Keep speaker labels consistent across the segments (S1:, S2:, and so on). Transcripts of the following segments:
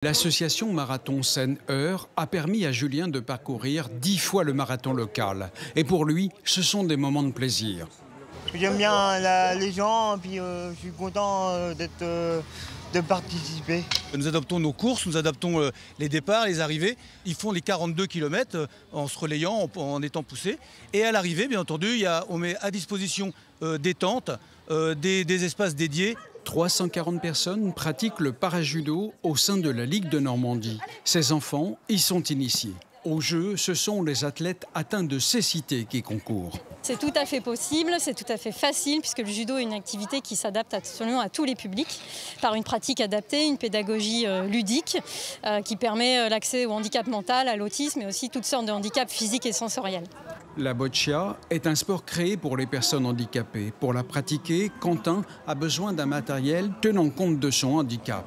S1: L'association Marathon Seine-Eure a permis à Julien de parcourir 10 fois le marathon local. Et pour lui, ce sont des moments de plaisir.
S2: J'aime bien les gens, puis je suis content de participer.
S3: Nous adaptons nos courses, nous adaptons les départs, les arrivées. Ils font les 42 km en se relayant, en étant poussés. Et à l'arrivée, bien entendu, on met à disposition des tentes, des espaces dédiés.
S1: 340 personnes pratiquent le parajudo au sein de la Ligue de Normandie. Ces enfants y sont initiés. Au jeu, ce sont les athlètes atteints de cécité qui concourent.
S4: C'est tout à fait possible, c'est tout à fait facile puisque le judo est une activité qui s'adapte absolument à tous les publics par une pratique adaptée, une pédagogie ludique qui permet l'accès au handicap mental, à l'autisme et aussi toutes sortes de handicaps physiques et sensoriels.
S1: La boccia est un sport créé pour les personnes handicapées. Pour la pratiquer, Quentin a besoin d'un matériel tenant compte de son handicap.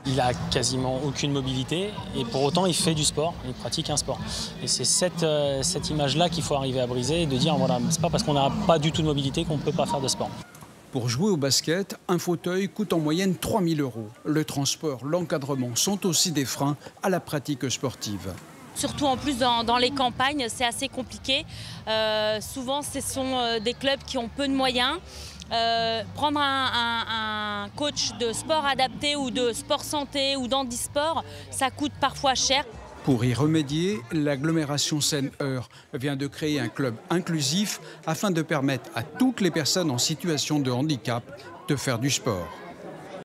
S5: Il a quasiment aucune mobilité et pour autant il fait du sport, il pratique un sport. Et c'est cette image-là qu'il faut arriver à briser et de dire voilà, c'est pas parce qu'on n'a pas du tout de mobilité qu'on ne peut pas faire de sport.
S1: Pour jouer au basket, un fauteuil coûte en moyenne 3 000 €. Le transport, l'encadrement sont aussi des freins à la pratique sportive.
S6: Surtout en plus dans les campagnes, c'est assez compliqué. Souvent, ce sont des clubs qui ont peu de moyens. Prendre un coach de sport adapté ou de sport santé ou d'handisport, ça coûte parfois cher.
S1: Pour y remédier, l'agglomération Seine-Eure vient de créer un club inclusif afin de permettre à toutes les personnes en situation de handicap de faire du sport.